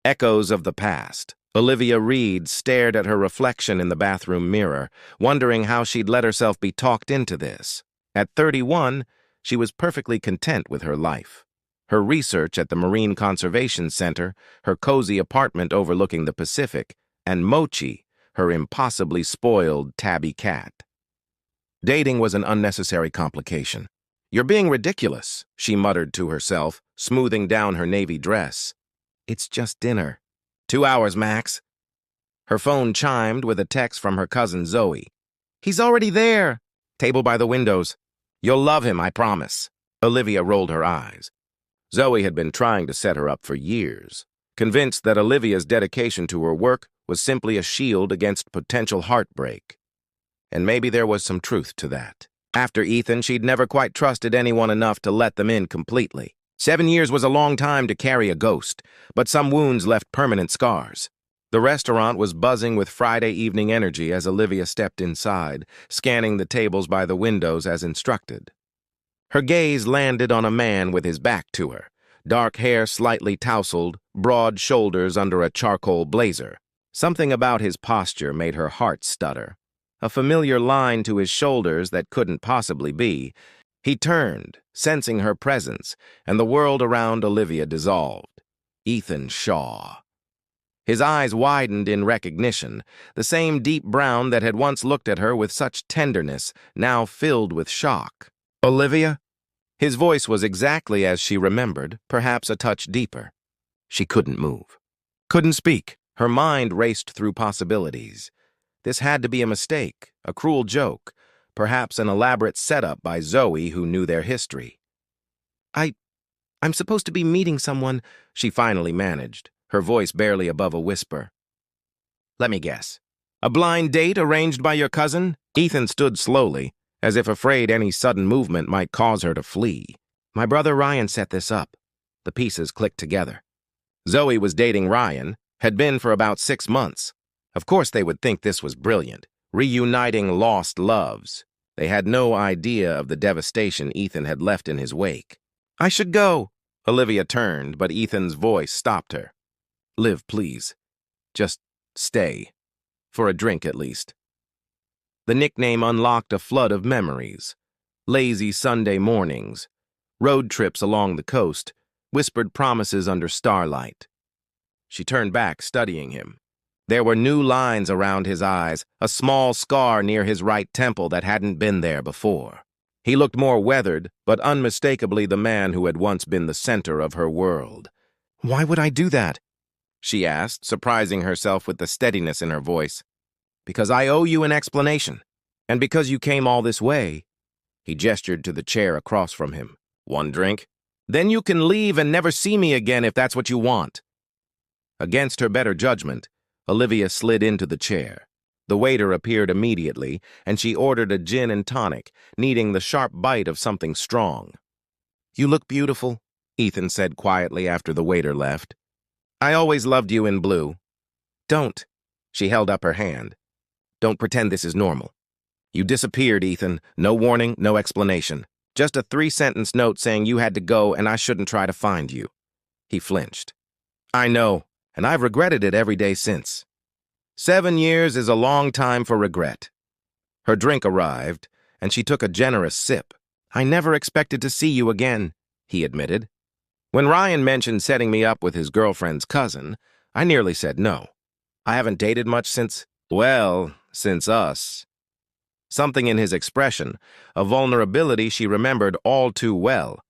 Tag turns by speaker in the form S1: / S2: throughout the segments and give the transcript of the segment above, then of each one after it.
S1: Echoes of the past. Olivia Reed stared at her reflection in the bathroom mirror, wondering how she'd let herself be talked into this. At 31, she was perfectly content with her life. Her research at the Marine Conservation Center, her cozy apartment overlooking the Pacific, and Mochi, her impossibly spoiled tabby cat. Dating was an unnecessary complication. "You're being ridiculous," she muttered to herself, smoothing down her navy dress. "It's just dinner. 2 hours, max." Her phone chimed with a text from her cousin Zoe. "He's already there. Table by the windows. You'll love him, I promise." Olivia rolled her eyes. Zoe had been trying to set her up for years, convinced that Olivia's dedication to her work was simply a shield against potential heartbreak. And maybe there was some truth to that. After Ethan, she'd never quite trusted anyone enough to let them in completely. 7 years was a long time to carry a ghost, but some wounds left permanent scars. The restaurant was buzzing with Friday evening energy as Olivia stepped inside, scanning the tables by the windows as instructed. Her gaze landed on a man with his back to her, dark hair slightly tousled, broad shoulders under a charcoal blazer. Something about his posture made her heart stutter. A familiar line to his shoulders that couldn't possibly be. He turned, sensing her presence, and the world around Olivia dissolved. Ethan Shaw. His eyes widened in recognition, the same deep brown that had once looked at her with such tenderness, now filled with shock. "Olivia?" His voice was exactly as she remembered, perhaps a touch deeper. She couldn't move. Couldn't speak. Her mind raced through possibilities. This had to be a mistake, a cruel joke, perhaps an elaborate setup by Zoe who knew their history. I'm supposed to be meeting someone," she finally managed, her voice barely above a whisper. "Let me guess. A blind date arranged by your cousin?" Ethan stood slowly, as if afraid any sudden movement might cause her to flee. "My brother Ryan set this up." The pieces clicked together. Zoe was dating Ryan, had been for about 6 months. Of course they would think this was brilliant, reuniting lost loves. They had no idea of the devastation Ethan had left in his wake. "I should go." Olivia turned, but Ethan's voice stopped her. "Liv, please. Just stay. For a drink, at least." The nickname unlocked a flood of memories. Lazy Sunday mornings, road trips along the coast, whispered promises under starlight. She turned back, studying him. There were new lines around his eyes, a small scar near his right temple that hadn't been there before. He looked more weathered, but unmistakably the man who had once been the center of her world. "Why would I do that?" she asked, surprising herself with the steadiness in her voice. "Because I owe you an explanation. And because you came all this way." He gestured to the chair across from him. "One drink? Then you can leave and never see me again if that's what you want." Against her better judgment, Olivia slid into the chair. The waiter appeared immediately, and she ordered a gin and tonic, needing the sharp bite of something strong. "You look beautiful," Ethan said quietly after the waiter left. "I always loved you in blue." "Don't." She held up her hand. "Don't pretend this is normal. You disappeared, Ethan. No warning, no explanation. Just a 3-sentence note saying you had to go and I shouldn't try to find you." He flinched. "I know, and I've regretted it every day since." 7 years is a long time for regret. Her drink arrived, and she took a generous sip. "I never expected to see you again," he admitted. "When Ryan mentioned setting me up with his girlfriend's cousin, I nearly said no. I haven't dated much since us." Something in his expression, a vulnerability she remembered all too well,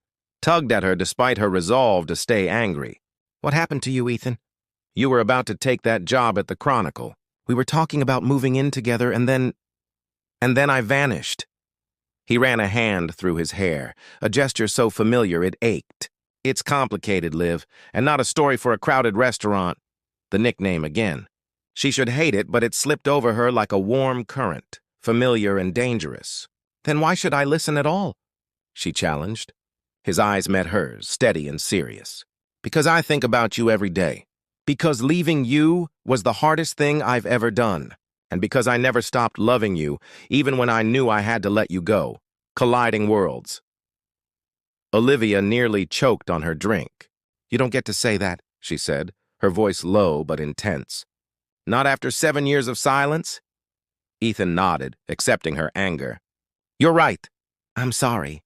S1: tugged at her despite her resolve to stay angry. "What happened to you, Ethan?" "You were about to take that job at the Chronicle. We were talking about moving in together, and then I vanished." He ran a hand through his hair, a gesture so familiar it ached. "It's complicated, Liv, and not a story for a crowded restaurant." The nickname again. She should hate it, but it slipped over her like a warm current, familiar and dangerous. "Then why should I listen at all?" she challenged. His eyes met hers, steady and serious. "Because I think about you every day. Because leaving you was the hardest thing I've ever done. And because I never stopped loving you, even when I knew I had to let you go. Colliding worlds." Olivia nearly choked on her drink. "You don't get to say that," she said, her voice low but intense. Not after 7 years of silence? Ethan nodded, accepting her anger. You're right. I'm sorry.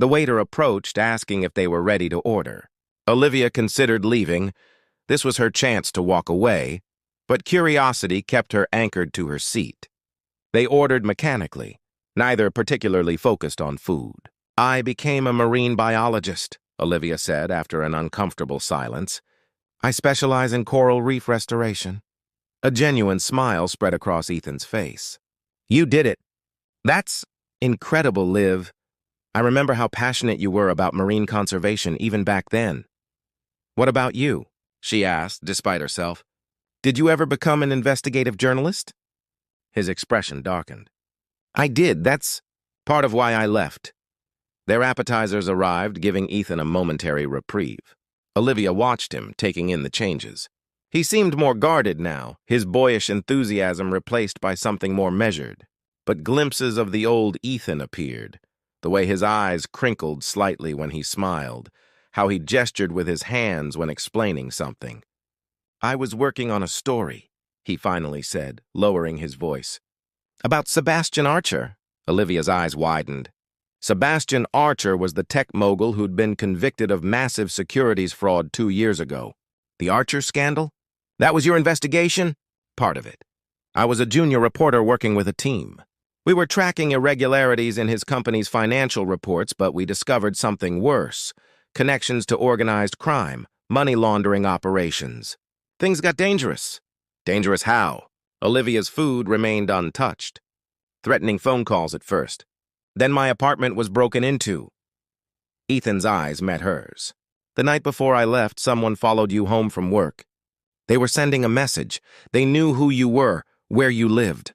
S1: The waiter approached, asking if they were ready to order. Olivia considered leaving. This was her chance to walk away, but curiosity kept her anchored to her seat. They ordered mechanically, neither particularly focused on food. I became a marine biologist, Olivia said after an uncomfortable silence. I specialize in coral reef restoration. A genuine smile spread across Ethan's face. You did it. That's incredible, Liv. I remember how passionate you were about marine conservation even back then. What about you? She asked, despite herself. Did you ever become an investigative journalist? His expression darkened. I did. That's part of why I left. Their appetizers arrived, giving Ethan a momentary reprieve. Olivia watched him, taking in the changes. He seemed more guarded now, his boyish enthusiasm replaced by something more measured. But glimpses of the old Ethan appeared, the way his eyes crinkled slightly when he smiled, how he gestured with his hands when explaining something. I was working on a story, he finally said, lowering his voice. About Sebastian Archer. Olivia's eyes widened. Sebastian Archer was the tech mogul who'd been convicted of massive securities fraud 2 years ago. The Archer scandal? That was your investigation? Part of it. I was a junior reporter working with a team. We were tracking irregularities in his company's financial reports, but we discovered something worse. Connections to organized crime, money laundering operations. Things got dangerous. Dangerous how? Olivia's food remained untouched. Threatening phone calls at first. Then my apartment was broken into. Ethan's eyes met hers. The night before I left, someone followed you home from work. They were sending a message. They knew who you were, where you lived.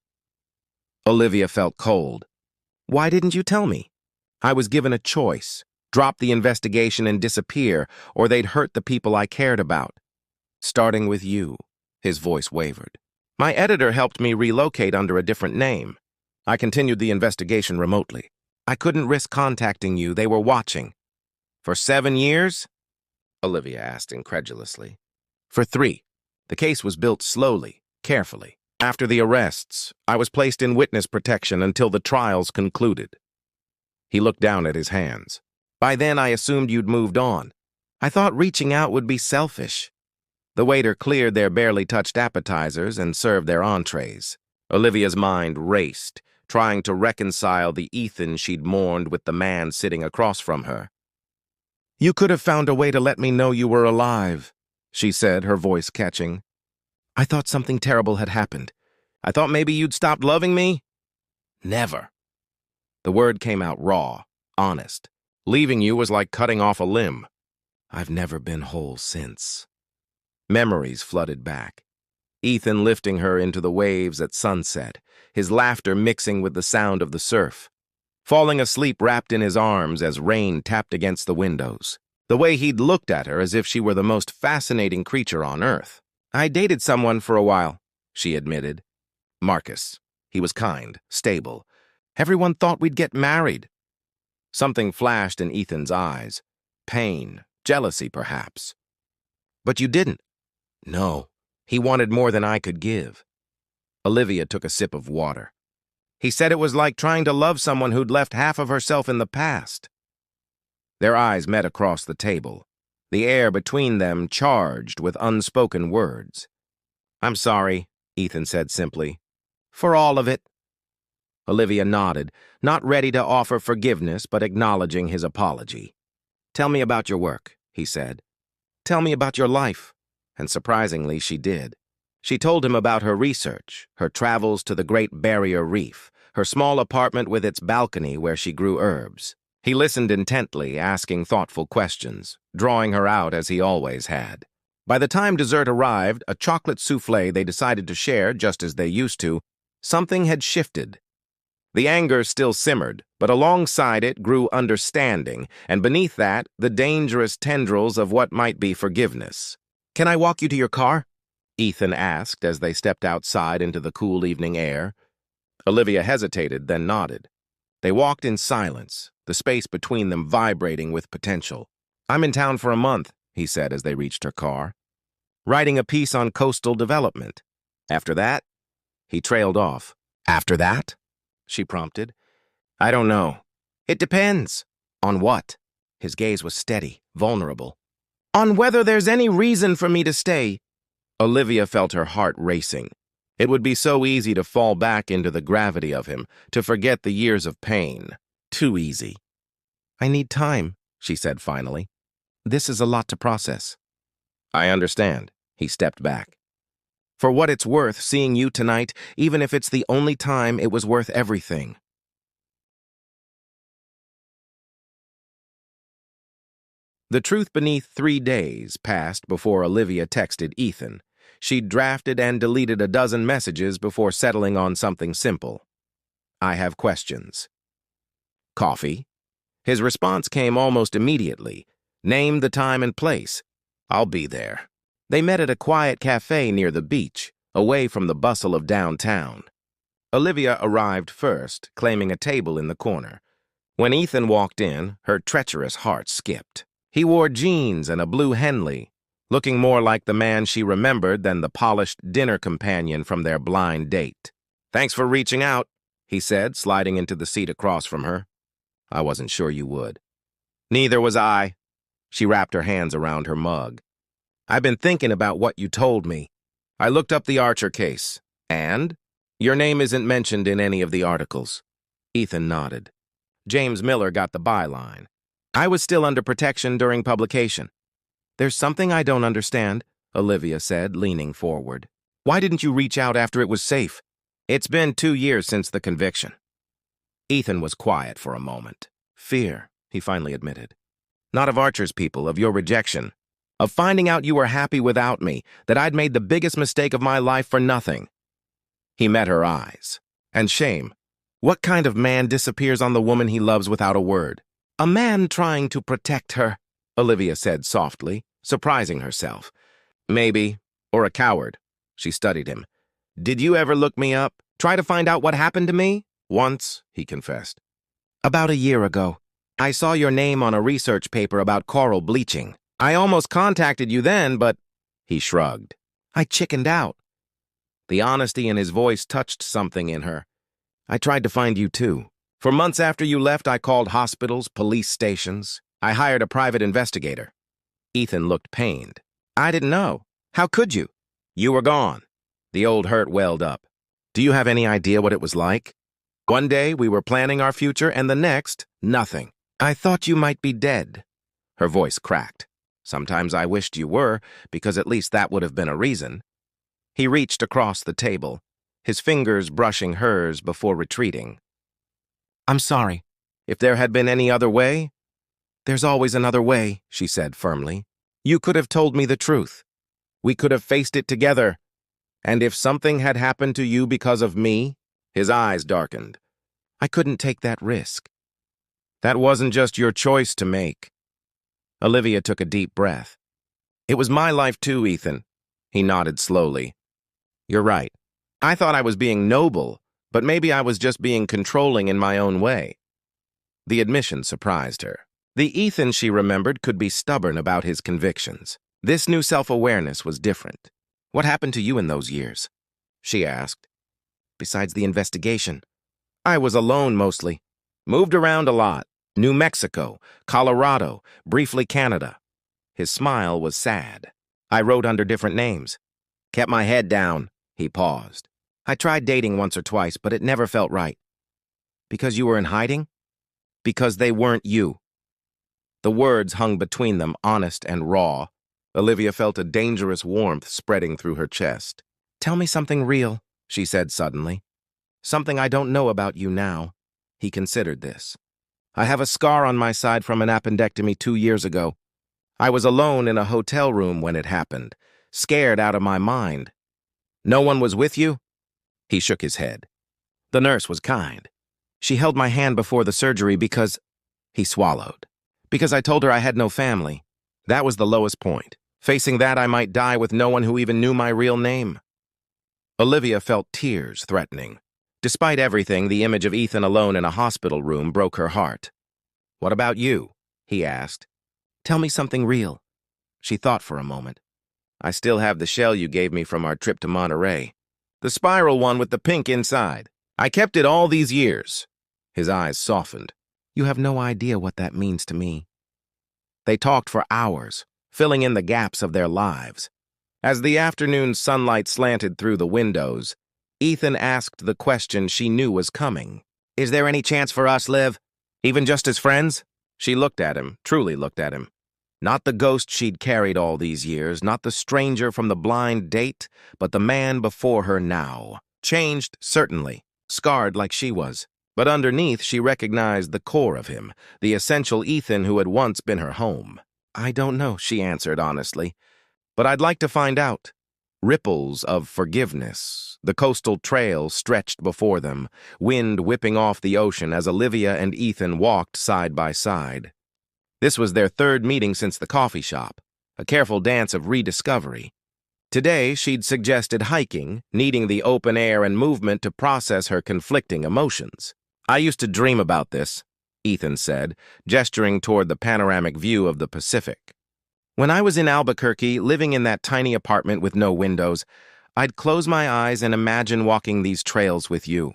S1: Olivia felt cold. Why didn't you tell me? I was given a choice. Drop the investigation and disappear, or they'd hurt the people I cared about. Starting with you. His voice wavered. My editor helped me relocate under a different name. I continued the investigation remotely. I couldn't risk contacting you. They were watching. For 7 years? Olivia asked incredulously. For 3. The case was built slowly, carefully. After the arrests, I was placed in witness protection until the trials concluded. He looked down at his hands. By then, I assumed you'd moved on. I thought reaching out would be selfish. The waiter cleared their barely touched appetizers and served their entrees. Olivia's mind raced, trying to reconcile the Ethan she'd mourned with the man sitting across from her. You could have found a way to let me know you were alive, she said, her voice catching. I thought something terrible had happened. I thought maybe you'd stopped loving me. Never. The word came out raw, honest. Leaving you was like cutting off a limb. I've never been whole since. Memories flooded back. Ethan lifting her into the waves at sunset, his laughter mixing with the sound of the surf. Falling asleep wrapped in his arms as rain tapped against the windows. The way he'd looked at her as if she were the most fascinating creature on earth. I dated someone for a while, she admitted. Marcus. He was kind, stable. Everyone thought we'd get married. Something flashed in Ethan's eyes. Pain, jealousy perhaps. But you didn't. No, he wanted more than I could give. Olivia took a sip of water. He said it was like trying to love someone who'd left half of herself in the past. Their eyes met across the table, the air between them charged with unspoken words. I'm sorry, Ethan said simply. For all of it. Olivia nodded, not ready to offer forgiveness but acknowledging his apology. Tell me about your work, he said. Tell me about your life. And surprisingly, she did. She told him about her research, her travels to the Great Barrier Reef, her small apartment with its balcony where she grew herbs. He listened intently, asking thoughtful questions, drawing her out as he always had. By the time dessert arrived, a chocolate souffle they decided to share just as they used to, something had shifted. The anger still simmered, but alongside it grew understanding, and beneath that, the dangerous tendrils of what might be forgiveness. Can I walk you to your car? Ethan asked as they stepped outside into the cool evening air. Olivia hesitated, then nodded. They walked in silence, the space between them vibrating with potential. I'm in town for a month, he said as they reached her car. writing a piece on coastal development. After that, he trailed off. After that? She prompted. I don't know. It depends. On what? His gaze was steady, vulnerable. On whether there's any reason for me to stay. Olivia felt her heart racing. It would be so easy to fall back into the gravity of him, to forget the years of pain. Too easy. I need time, she said finally. This is a lot to process. I understand. He stepped back. For what it's worth, seeing you tonight, even if it's the only time, it was worth everything. The truth beneath 3 days passed before Olivia texted Ethan. She'd drafted and deleted a dozen messages before settling on something simple. I have questions. Coffee? His response came almost immediately. Name the time and place. I'll be there. They met at a quiet cafe near the beach, away from the bustle of downtown. Olivia arrived first, claiming a table in the corner. When Ethan walked in, her treacherous heart skipped. He wore jeans and a blue Henley, looking more like the man she remembered than the polished dinner companion from their blind date. Thanks for reaching out, he said, sliding into the seat across from her. I wasn't sure you would. Neither was I. She wrapped her hands around her mug. I've been thinking about what you told me. I looked up the Archer case. And? Your name isn't mentioned in any of the articles. Ethan nodded. James Miller got the byline. I was still under protection during publication. There's something I don't understand, Olivia said, leaning forward. Why didn't you reach out after it was safe? It's been 2 years since the conviction. Ethan was quiet for a moment. Fear, he finally admitted. Not of Archer's people, of your rejection. Of finding out you were happy without me, that I'd made the biggest mistake of my life for nothing. He met her eyes. And shame. What kind of man disappears on the woman he loves without a word? A man trying to protect her, Olivia said softly, surprising herself. Maybe, or a coward. She studied him. Did you ever look me up? Try to find out what happened to me? Once, he confessed. About a year ago. I saw your name on a research paper about coral bleaching. I almost contacted you then, but... He shrugged. I chickened out. The honesty in his voice touched something in her. I tried to find you too. For months after you left, I called hospitals, police stations. I hired a private investigator. Ethan looked pained. I didn't know. How could you? You were gone. The old hurt welled up. Do you have any idea what it was like? One day, we were planning our future, and the next, nothing. I thought you might be dead. Her voice cracked. Sometimes I wished you were, because at least that would have been a reason. He reached across the table, his fingers brushing hers before retreating. I'm sorry. If there had been any other way? There's always another way, she said firmly. You could have told me the truth. We could have faced it together. And if something had happened to you because of me, his eyes darkened. I couldn't take that risk. That wasn't just your choice to make. Olivia took a deep breath. It was my life too, Ethan. He nodded slowly. You're right. I thought I was being noble, but maybe I was just being controlling in my own way. The admission surprised her. The Ethan she remembered could be stubborn about his convictions. This new self-awareness was different. What happened to you in those years? She asked. Besides the investigation, I was alone mostly. Moved around a lot. New Mexico, Colorado, briefly Canada. His smile was sad. I wrote under different names. Kept my head down. He paused. I tried dating once or twice, but it never felt right. Because you were in hiding? Because they weren't you. The words hung between them, honest and raw. Olivia felt a dangerous warmth spreading through her chest. Tell me something real, she said suddenly. Something I don't know about you now. He considered this. I have a scar on my side from an appendectomy 2 years ago. I was alone in a hotel room when it happened, scared out of my mind. No one was with you? He shook his head. The nurse was kind. She held my hand before the surgery because... He swallowed. Because I told her I had no family. That was the lowest point. Facing that, I might die with no one who even knew my real name. Olivia felt tears threatening. Despite everything, the image of Ethan alone in a hospital room broke her heart. What about you? He asked. Tell me something real. She thought for a moment. I still have the shell you gave me from our trip to Monterey. The spiral one with the pink inside. I kept it all these years." His eyes softened. "You have no idea what that means to me." They talked for hours, filling in the gaps of their lives. As the afternoon sunlight slanted through the windows, Ethan asked the question she knew was coming. "Is there any chance for us, Liv? Even just as friends?" She looked at him, truly looked at him. Not the ghost she'd carried all these years, not the stranger from the blind date, but the man before her now. Changed, certainly, scarred like she was. But underneath, she recognized the core of him, the essential Ethan who had once been her home. "I don't know," she answered honestly, "but I'd like to find out." Ripples of forgiveness. The coastal trail stretched before them, wind whipping off the ocean as Olivia and Ethan walked side by side. This was their third meeting since the coffee shop, a careful dance of rediscovery. Today, she'd suggested hiking, needing the open air and movement to process her conflicting emotions. "I used to dream about this," Ethan said, gesturing toward the panoramic view of the Pacific. "When I was in Albuquerque, living in that tiny apartment with no windows, I'd close my eyes and imagine walking these trails with you."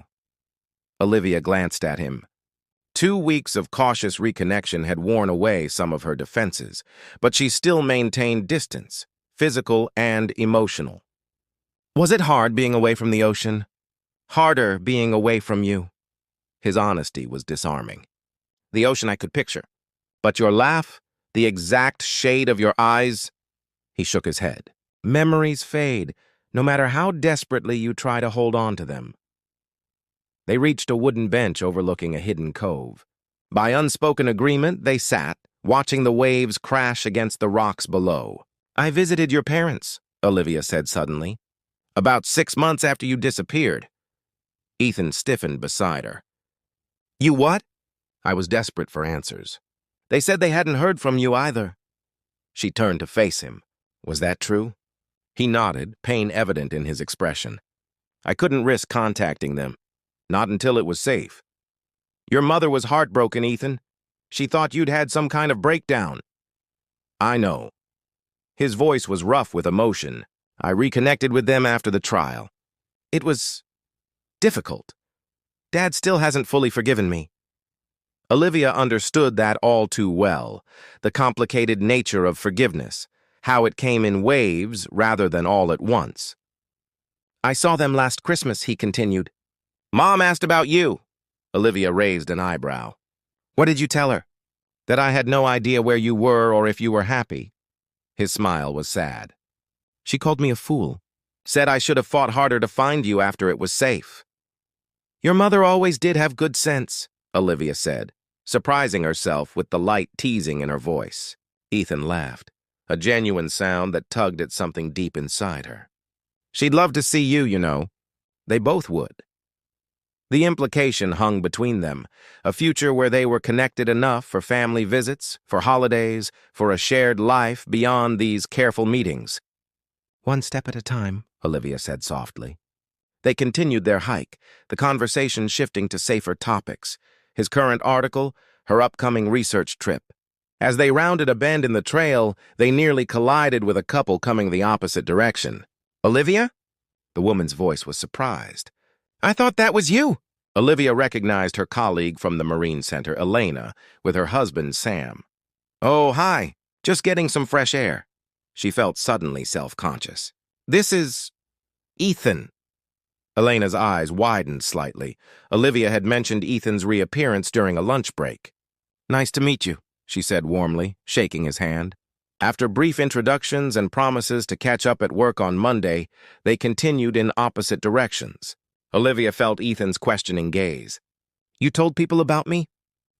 S1: Olivia glanced at him. 2 weeks of cautious reconnection had worn away some of her defenses, but she still maintained distance, physical and emotional. "Was it hard being away from the ocean? Harder being away from you?" His honesty was disarming. "The ocean I could picture. But your laugh, the exact shade of your eyes—" He shook his head. "Memories fade, no matter how desperately you try to hold on to them." They reached a wooden bench overlooking a hidden cove. By unspoken agreement, they sat, watching the waves crash against the rocks below. "I visited your parents," Olivia said suddenly. "About 6 months after you disappeared." Ethan stiffened beside her. "You what?" I was desperate for answers. "They said they hadn't heard from you either." She turned to face him. Was that true? He nodded, pain evident in his expression. "I couldn't risk contacting them. Not until it was safe." "Your mother was heartbroken, Ethan. She thought you'd had some kind of breakdown." "I know." His voice was rough with emotion. "I reconnected with them after the trial. It was difficult. Dad still hasn't fully forgiven me." Olivia understood that all too well, the complicated nature of forgiveness, how it came in waves rather than all at once. "I saw them last Christmas," he continued. "Mom asked about you." Olivia raised an eyebrow. "What did you tell her?" "That I had no idea where you were or if you were happy." His smile was sad. "She called me a fool. Said I should have fought harder to find you after it was safe." "Your mother always did have good sense," Olivia said, surprising herself with the light teasing in her voice. Ethan laughed, a genuine sound that tugged at something deep inside her. "She'd love to see you, you know. They both would." The implication hung between them, a future where they were connected enough for family visits, for holidays, for a shared life beyond these careful meetings. "One step at a time," Olivia said softly. They continued their hike, the conversation shifting to safer topics, his current article, her upcoming research trip. As they rounded a bend in the trail, they nearly collided with a couple coming the opposite direction. "Olivia?" The woman's voice was surprised. "I thought that was you." Olivia recognized her colleague from the Marine Center, Elena, with her husband, Sam. "Oh, hi. Just getting some fresh air." She felt suddenly self-conscious. "This is Ethan." Elena's eyes widened slightly. Olivia had mentioned Ethan's reappearance during a lunch break. "Nice to meet you," she said warmly, shaking his hand. After brief introductions and promises to catch up at work on Monday, they continued in opposite directions. Olivia felt Ethan's questioning gaze. "You told people about me?"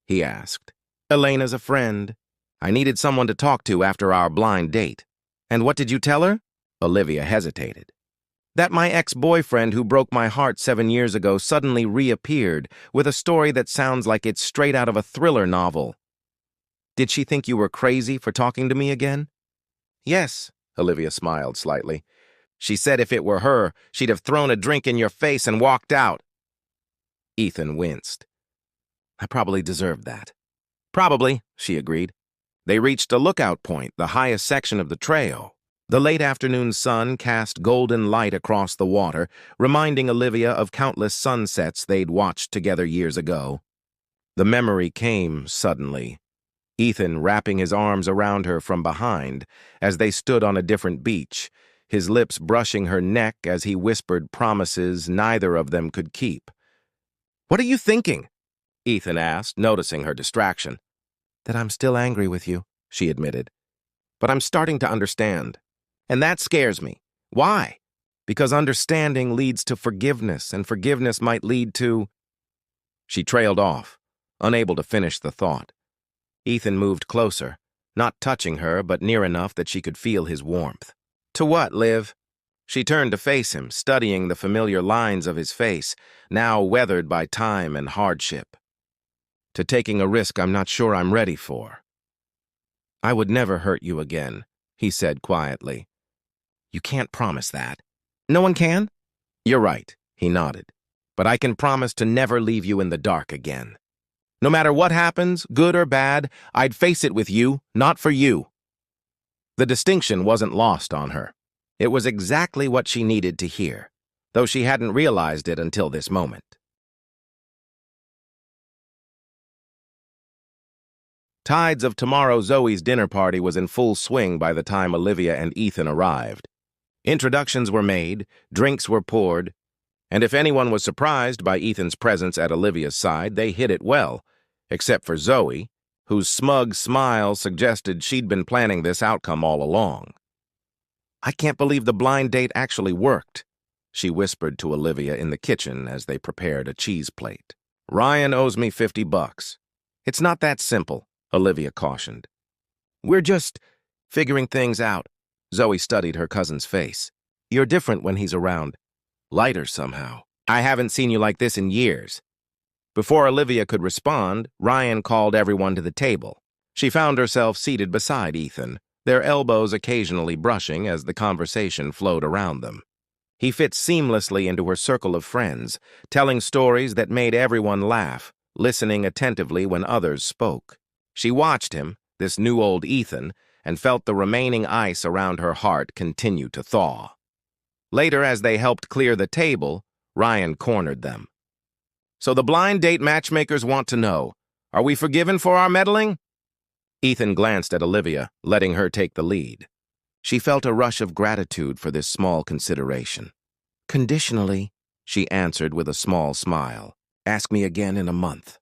S1: he asked. "Elena's a friend. I needed someone to talk to after our blind date." "And what did you tell her?" Olivia hesitated. "That my ex-boyfriend who broke my heart 7 years ago suddenly reappeared with a story that sounds like it's straight out of a thriller novel." "Did she think you were crazy for talking to me again?" "Yes," Olivia smiled slightly. "She said if it were her, she'd have thrown a drink in your face and walked out." Ethan winced. "I probably deserved that." "Probably," she agreed. They reached a lookout point, the highest section of the trail. The late afternoon sun cast golden light across the water, reminding Olivia of countless sunsets they'd watched together years ago. The memory came suddenly, Ethan wrapping his arms around her from behind as they stood on a different beach, his lips brushing her neck as he whispered promises neither of them could keep. "What are you thinking?" Ethan asked, noticing her distraction. "That I'm still angry with you," she admitted. "But I'm starting to understand. And that scares me. Why? Because understanding leads to forgiveness, and forgiveness might lead to—" She trailed off, unable to finish the thought. Ethan moved closer, not touching her, but near enough that she could feel his warmth. "To what, Liv?" She turned to face him, studying the familiar lines of his face, now weathered by time and hardship. "To taking a risk I'm not sure I'm ready for." "I would never hurt you again," he said quietly. "You can't promise that." "No one can?" "You're right," he nodded. "But I can promise to never leave you in the dark again. No matter what happens, good or bad, I'd face it with you, not for you." The distinction wasn't lost on her. It was exactly what she needed to hear, though she hadn't realized it until this moment. Tides of tomorrow Zoe's dinner party was in full swing by the time Olivia and Ethan arrived. Introductions were made, drinks were poured, and if anyone was surprised by Ethan's presence at Olivia's side, they hid it well, except for Zoe, whose smug smile suggested she'd been planning this outcome all along. "I can't believe the blind date actually worked," she whispered to Olivia in the kitchen as they prepared a cheese plate. "Ryan owes me $50. It's not that simple," Olivia cautioned. "We're just figuring things out." Zoe studied her cousin's face. "You're different when he's around. Lighter somehow. I haven't seen you like this in years." Before Olivia could respond, Ryan called everyone to the table. She found herself seated beside Ethan, their elbows occasionally brushing as the conversation flowed around them. He fit seamlessly into her circle of friends, telling stories that made everyone laugh, listening attentively when others spoke. She watched him, this new old Ethan, and felt the remaining ice around her heart continue to thaw. Later, as they helped clear the table, Ryan cornered them. "So the blind date matchmakers want to know, are we forgiven for our meddling?" Ethan glanced at Olivia, letting her take the lead. She felt a rush of gratitude for this small consideration. "Conditionally," she answered with a small smile. "Ask me again in a month."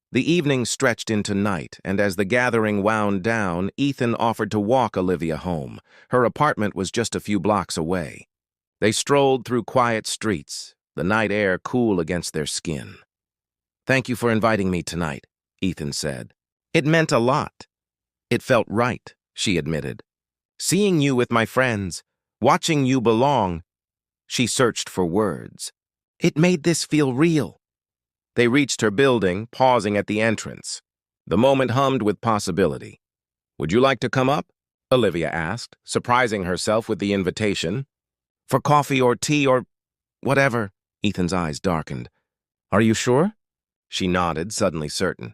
S1: The evening stretched into night, and as the gathering wound down, Ethan offered to walk Olivia home. Her apartment was just a few blocks away. They strolled through quiet streets, the night air cool against their skin. "Thank you for inviting me tonight," Ethan said. "It meant a lot." "It felt right," she admitted. "Seeing you with my friends, watching you belong." She searched for words. "It made this feel real." They reached her building, pausing at the entrance. The moment hummed with possibility. "Would you like to come up?" Olivia asked, surprising herself with the invitation. "For coffee or tea or whatever." Ethan's eyes darkened. "Are you sure?" She nodded, suddenly certain.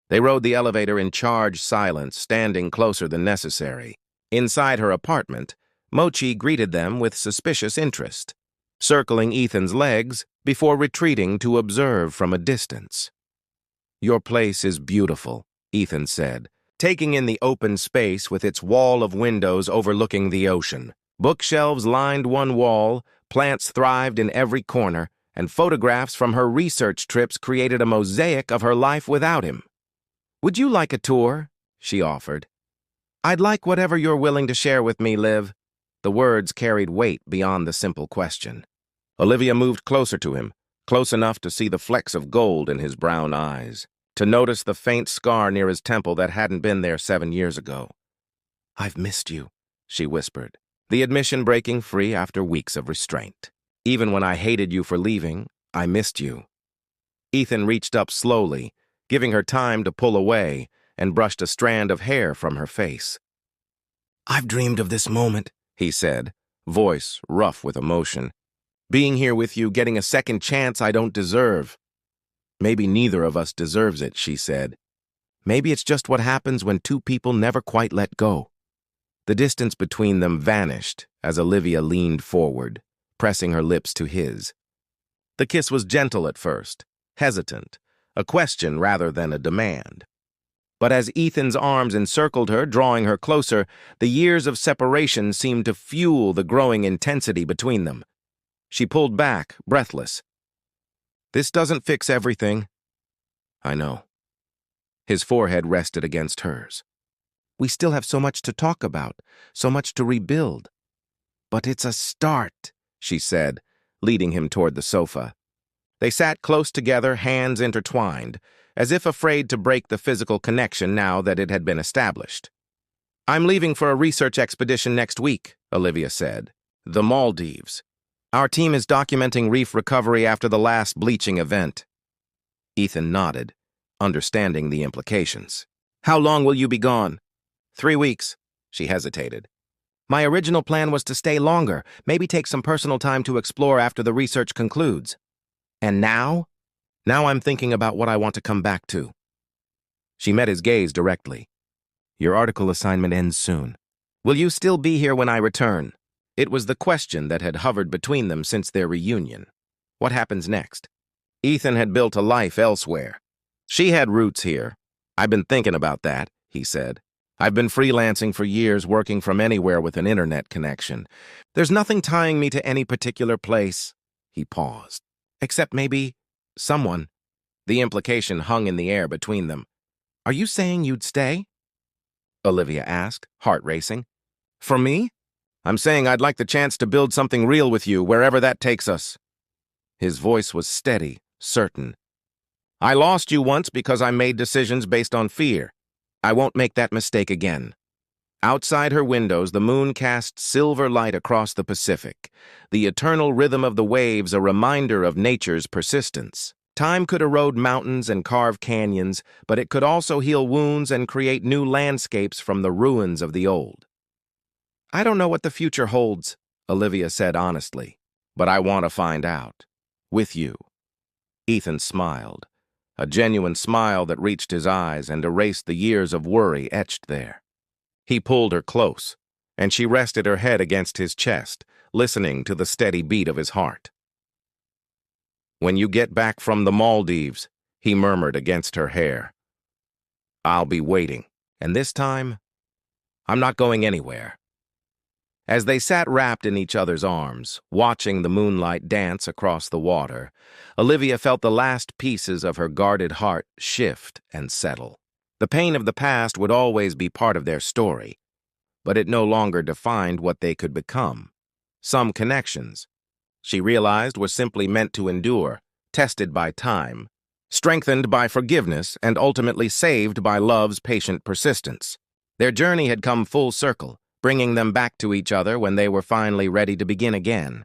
S1: They rode the elevator in charged silence, standing closer than necessary. Inside her apartment, Mochi greeted them with suspicious interest, circling Ethan's legs before retreating to observe from a distance. "Your place is beautiful," Ethan said, taking in the open space with its wall of windows overlooking the ocean. Bookshelves lined one wall, plants thrived in every corner, and photographs from her research trips created a mosaic of her life without him. "Would you like a tour?" she offered. "I'd like whatever you're willing to share with me, Liv." The words carried weight beyond the simple question. Olivia moved closer to him, close enough to see the flecks of gold in his brown eyes, to notice the faint scar near his temple that hadn't been there 7 years ago. "I've missed you," she whispered, the admission breaking free after weeks of restraint. "Even when I hated you for leaving, I missed you." Ethan reached up slowly, giving her time to pull away, and brushed a strand of hair from her face. "I've dreamed of this moment," he said, voice rough with emotion. "Being here with you, getting a second chance I don't deserve." "Maybe neither of us deserves it," she said. "Maybe it's just what happens when two people never quite let go." The distance between them vanished as Olivia leaned forward, pressing her lips to his. The kiss was gentle at first, hesitant, a question rather than a demand. But as Ethan's arms encircled her, drawing her closer, the years of separation seemed to fuel the growing intensity between them. She pulled back, breathless. "This doesn't fix everything." "I know." His forehead rested against hers. "We still have so much to talk about, so much to rebuild." "But it's a start," she said, leading him toward the sofa. They sat close together, hands intertwined, as if afraid to break the physical connection now that it had been established. "I'm leaving for a research expedition next week," Olivia said. "The Maldives. Our team is documenting reef recovery after the last bleaching event." Ethan nodded, understanding the implications. "How long will you be gone?" 3 weeks, she hesitated. "My original plan was to stay longer, maybe take some personal time to explore after the research concludes. And now? Now I'm thinking about what I want to come back to." She met his gaze directly. "Your article assignment ends soon. Will you still be here when I return?" It was the question that had hovered between them since their reunion. What happens next? Ethan had built a life elsewhere. She had roots here. "I've been thinking about that," he said. "I've been freelancing for years, working from anywhere with an internet connection. There's nothing tying me to any particular place." He paused. "Except maybe someone." The implication hung in the air between them. "Are you saying you'd stay?" Olivia asked, heart racing. "For me? I'm saying I'd like the chance to build something real with you, wherever that takes us." His voice was steady, certain. "I lost you once because I made decisions based on fear. I won't make that mistake again." Outside her windows, the moon cast silver light across the Pacific, the eternal rhythm of the waves a reminder of nature's persistence. Time could erode mountains and carve canyons, but it could also heal wounds and create new landscapes from the ruins of the old. "I don't know what the future holds," Olivia said honestly, "but I want to find out. With you." Ethan smiled, a genuine smile that reached his eyes and erased the years of worry etched there. He pulled her close, and she rested her head against his chest, listening to the steady beat of his heart. "When you get back from the Maldives," he murmured against her hair, "I'll be waiting, and this time, I'm not going anywhere." As they sat wrapped in each other's arms, watching the moonlight dance across the water, Olivia felt the last pieces of her guarded heart shift and settle. The pain of the past would always be part of their story, but it no longer defined what they could become. Some connections, she realized, were simply meant to endure, tested by time, strengthened by forgiveness, and ultimately saved by love's patient persistence. Their journey had come full circle, bringing them back to each other when they were finally ready to begin again.